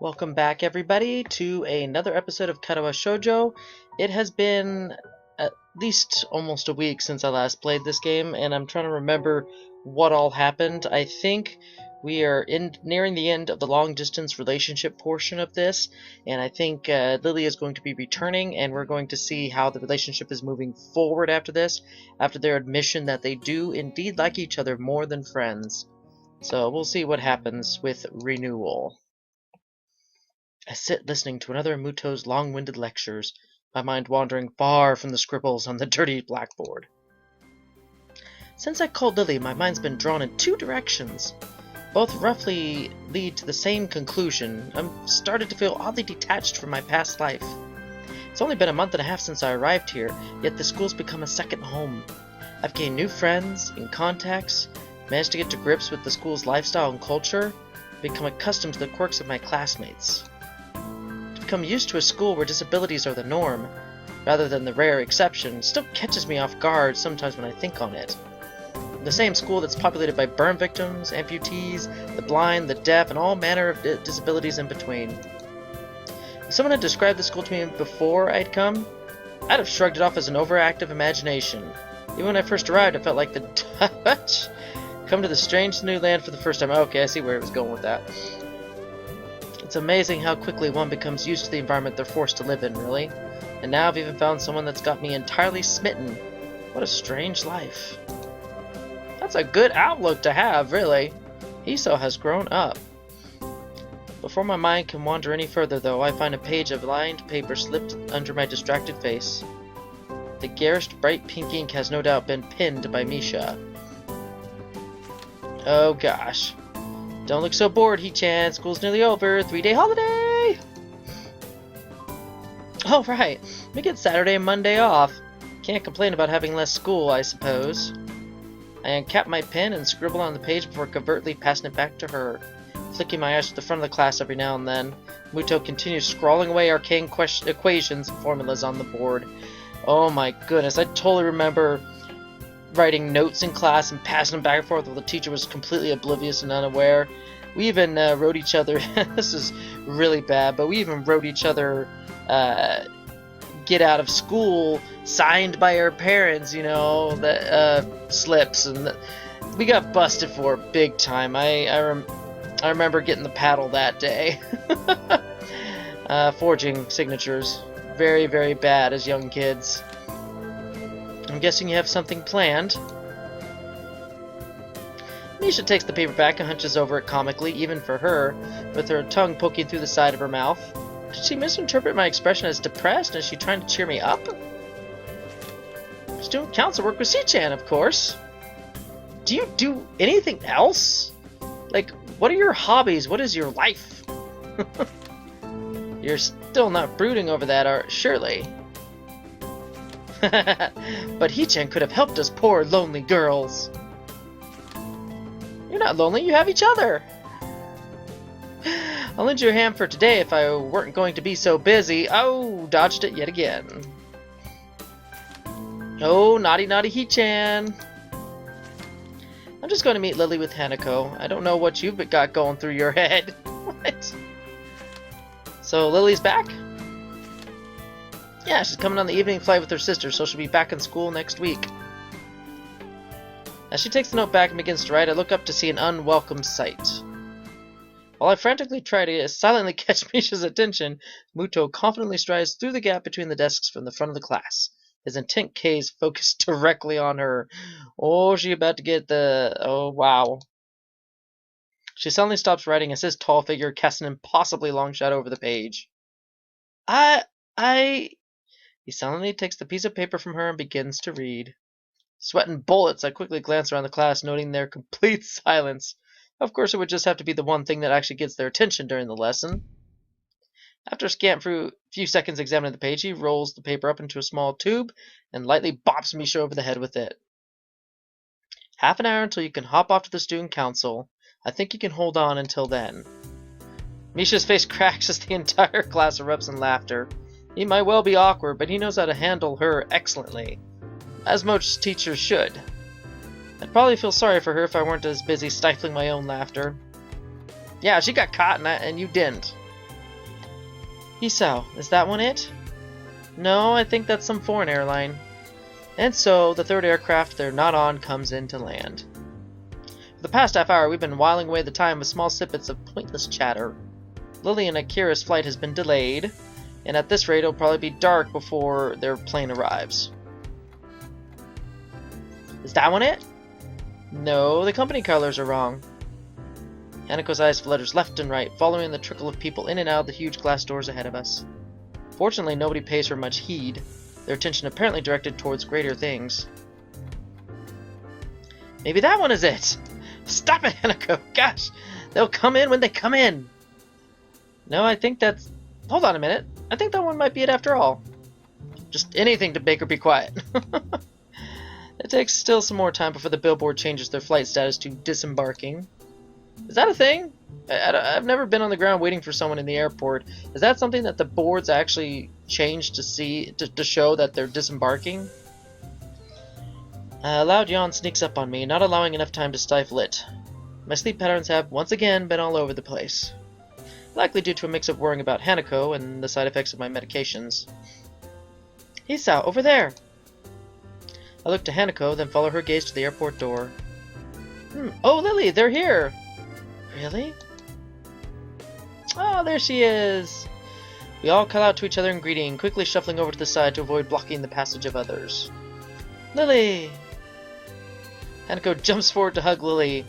Welcome back, everybody, to another episode of Katawa Shoujo. It has been at least almost a week since I last played this game, and I'm trying to remember what all happened. I think we are nearing the end of the long-distance relationship portion of this, and I think Lilly is going to be returning, and we're going to see how the relationship is moving forward after this, after their admission that they do indeed like each other more than friends. So we'll see what happens with renewal. I sit listening to another of Muto's long-winded lectures, my mind wandering far from the scribbles on the dirty blackboard. Since I called Lilly, my mind's been drawn in two directions. Both roughly lead to the same conclusion. I'm started to feel oddly detached from my past life. It's only been a month and a half since I arrived here, yet the school's become a second home. I've gained new friends and contacts, managed to get to grips with the school's lifestyle and culture, become accustomed to the quirks of my classmates. Become used to a school where disabilities are the norm, rather than the rare exception, still catches me off guard sometimes when I think on it. The same school that's populated by burn victims, amputees, the blind, the deaf, and all manner of disabilities in between. If someone had described the school to me before I'd come, I'd have shrugged it off as an overactive imagination. Even when I first arrived, I felt like the Dutch come to the strange new land for the first time. Okay, I see where it was going with that. It's amazing how quickly one becomes used to the environment they're forced to live in, really. And now I've even found someone that's got me entirely smitten. What a strange life. That's a good outlook to have, really. Hiso has grown up. Before my mind can wander any further, though, I find a page of lined paper slipped under my distracted face. The garish bright pink ink has no doubt been pinned by Misha. Oh gosh. Don't look so bored, He-chan. School's nearly over. 3-day holiday! Oh, right. We get Saturday and Monday off. Can't complain about having less school, I suppose. I uncap my pen and scribble on the page before covertly passing it back to her, flicking my eyes to the front of the class every now and then. Muto continues scrawling away arcane equations and formulas on the board. Oh my goodness, I totally remember writing notes in class and passing them back and forth while the teacher was completely oblivious and unaware. We even wrote each other, this is really bad, but we even wrote each other get out of school signed by our parents, you know, the slips, and we got busted for it big time. I remember getting the paddle that day. Forging signatures. Very, very bad as young kids. I'm guessing you have something planned. Misha takes the paper back and hunches over it comically, even for her, with her tongue poking through the side of her mouth. Did she misinterpret my expression as depressed? Is she trying to cheer me up? Student council work with C-chan, of course. Do you do anything else? Like, what are your hobbies? What is your life? You're still not brooding over that, surely. But He-chan could have helped us poor lonely girls. You're not lonely, you have each other. I'll lend you a hand for today if I weren't going to be so busy. Oh, dodged it yet again. Oh, naughty, naughty He-chan. I'm just going to meet Lilly with Hanako. I don't know what you've got going through your head. What? So Lily's back? Yeah, she's coming on the evening flight with her sister, so she'll be back in school next week. As she takes the note back and begins to write, I look up to see an unwelcome sight. While I frantically try to silently catch Misha's attention, Muto confidently strides through the gap between the desks from the front of the class, his intent gaze focused directly on her. Oh, she about to get the... Oh, wow. She suddenly stops writing as his tall figure casts an impossibly long shadow over the page. He silently takes the piece of paper from her and begins to read. Sweating bullets, I quickly glance around the class, noting their complete silence. Of course, it would just have to be the one thing that actually gets their attention during the lesson. After a scant few seconds examining the page, he rolls the paper up into a small tube and lightly bops Misha over the head with it. Half an hour until you can hop off to the student council. I think you can hold on until then. Misha's face cracks as the entire class erupts in laughter. He might well be awkward, but he knows how to handle her excellently, as most teachers should. I'd probably feel sorry for her if I weren't as busy stifling my own laughter. Yeah, she got caught and you didn't. Hisao, is that one it? No, I think that's some foreign airline. And so, the third aircraft they're not on comes in to land. For the past half hour, we've been whiling away the time with small snippets of pointless chatter. Lilly and Akira's flight has been delayed, and at this rate it'll probably be dark before their plane arrives. Is that one it? No, the company colors are wrong. Hanako's eyes flutters left and right, following the trickle of people in and out of the huge glass doors ahead of us. Fortunately, nobody pays her much heed, their attention apparently directed towards greater things. Maybe that one is it! Stop it, Hanako! Gosh! They'll come in when they come in! No, I think that's... Hold on a minute. I think that one might be it after all. Just anything to make her be quiet. It takes still some more time before the billboard changes their flight status to disembarking. Is that a thing? I've never been on the ground waiting for someone in the airport. Is that something that the boards actually change to show that they're disembarking? A loud yawn sneaks up on me, not allowing enough time to stifle it. My sleep patterns have once again been all over the place. Likely due to a mix of worrying about Hanako and the side effects of my medications. Hisao, over there! I look to Hanako, then follow her gaze to the airport door. Oh, Lilly, they're here! Really? Oh, there she is! We all call out to each other in greeting, quickly shuffling over to the side to avoid blocking the passage of others. Lilly! Hanako jumps forward to hug Lilly.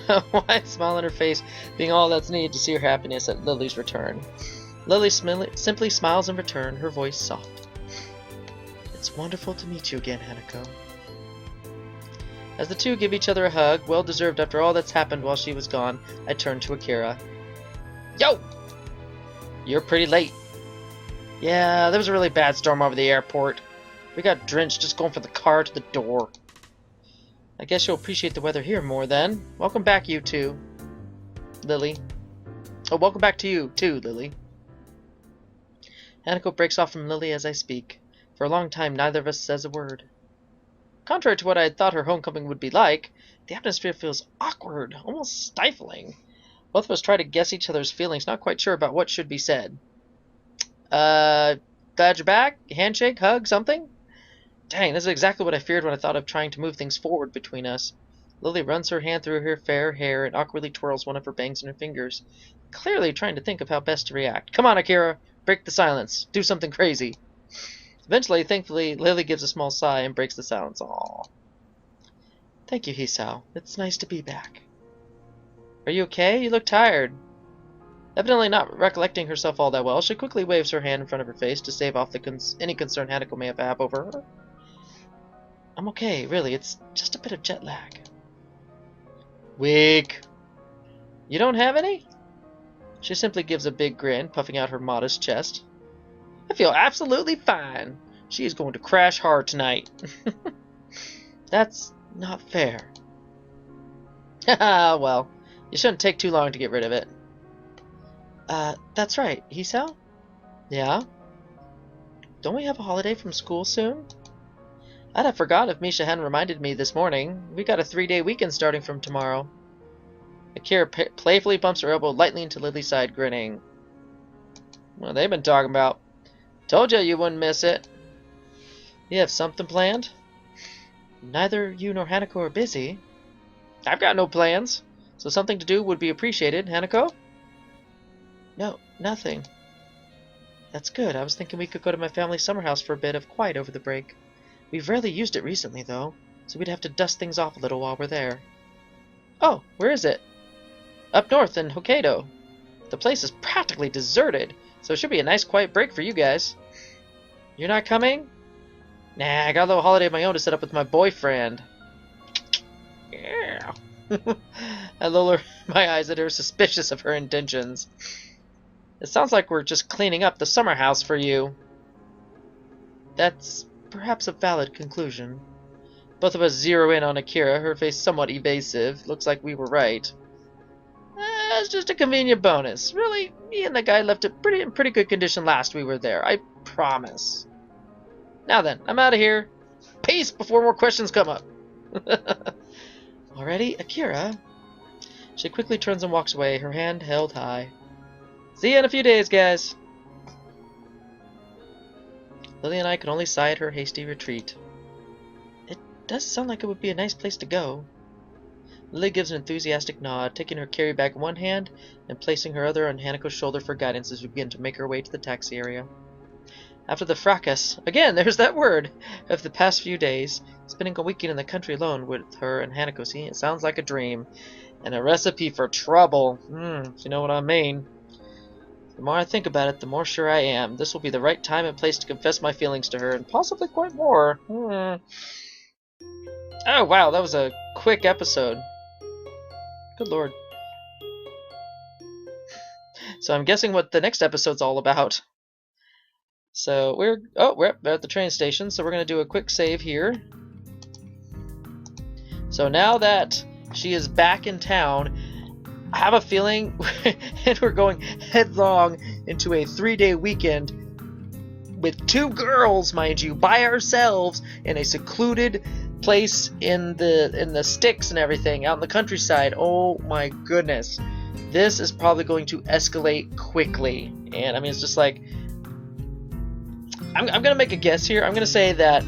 A wide smile on her face, being all that's needed to see her happiness at Lily's return. Lilly simply smiles in return, her voice soft. It's wonderful to meet you again, Hanako. As the two give each other a hug, well deserved after all that's happened while she was gone, I turn to Akira. Yo! You're pretty late. Yeah, there was a really bad storm over the airport. We got drenched just going from the car to the door. I guess you'll appreciate the weather here more then. Welcome back, you two. Lilly. Oh, welcome back to you, too, Lilly. Hanako breaks off from Lilly as I speak. For a long time, neither of us says a word. Contrary to what I had thought her homecoming would be like, the atmosphere feels awkward, almost stifling. Both of us try to guess each other's feelings, not quite sure about what should be said. Glad you're back? Handshake? Hug? Something? Dang, this is exactly what I feared when I thought of trying to move things forward between us. Lilly runs her hand through her fair hair and awkwardly twirls one of her bangs in her fingers, clearly trying to think of how best to react. Come on, Akira! Break the silence. Do something crazy. Eventually, thankfully, Lilly gives a small sigh and breaks the silence. Aww. Thank you, Hisao. It's nice to be back. Are you okay? You look tired. Evidently not recollecting herself all that well, she quickly waves her hand in front of her face to stave off any concern Hanako may have over her. I'm okay, really. It's just a bit of jet lag. Weak. You don't have any? She simply gives a big grin, puffing out her modest chest. I feel absolutely fine. She is going to crash hard tonight. That's not fair. Haha, well, you shouldn't take too long to get rid of it. That's right. Hisao? Yeah? Don't we have a holiday from school soon? I'd have forgotten if Misha hadn't reminded me this morning. We got a 3-day weekend starting from tomorrow. Akira playfully bumps her elbow lightly into Lily's side, grinning. What they've been talking about. Told you wouldn't miss it. You have something planned? Neither you nor Hanako are busy. I've got no plans, so something to do would be appreciated. Hanako? No, nothing. That's good. I was thinking we could go to my family's summer house for a bit of quiet over the break. We've rarely used it recently, though, so we'd have to dust things off a little while we're there. Oh, where is it? Up north in Hokkaido. The place is practically deserted, so it should be a nice quiet break for you guys. You're not coming? Nah, I got a little holiday of my own to set up with my boyfriend. Yeah. I lower my eyes at her, suspicious of her intentions. It sounds like we're just cleaning up the summer house for you. That's perhaps a valid conclusion. Both of us zero in on Akira, her face somewhat evasive. Looks like we were right. It's just a convenient bonus. Really, me and the guy left it in pretty good condition last we were there. I promise. Now then, I'm out of here. Peace before more questions come up. Already, Akira? She quickly turns and walks away, her hand held high. See you in a few days, guys. Lilly and I could only sigh at her hasty retreat. It does sound like it would be a nice place to go. Lilly gives an enthusiastic nod, taking her carry bag in one hand and placing her other on Hanako's shoulder for guidance as we begin to make our way to the taxi area. After the fracas, again, there's that word, of the past few days, spending a weekend in the country alone with her and Hanako, see, it sounds like a dream. And a recipe for trouble, if you know what I mean. The more I think about it, the more sure I am. This will be the right time and place to confess my feelings to her, and possibly quite more. Oh wow, that was a quick episode. Good lord. So I'm guessing what the next episode's all about. So we're at the train station, so we're going to do a quick save here. So now that she is back in town, I have a feeling and we're going headlong into a 3-day weekend with 2 girls, mind you, by ourselves in a secluded place in the sticks and everything out in the countryside. Oh my goodness. This is probably going to escalate quickly. And I mean, it's just like, I'm going to make a guess here. I'm going to say that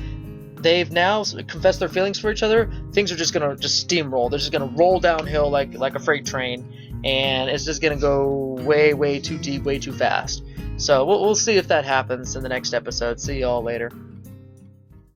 they've now confessed their feelings for each other. Things are just going to steamroll. They're just going to roll downhill like a freight train. And it's just going to go way, way too deep, way too fast. So we'll see if that happens in the next episode. See y'all later.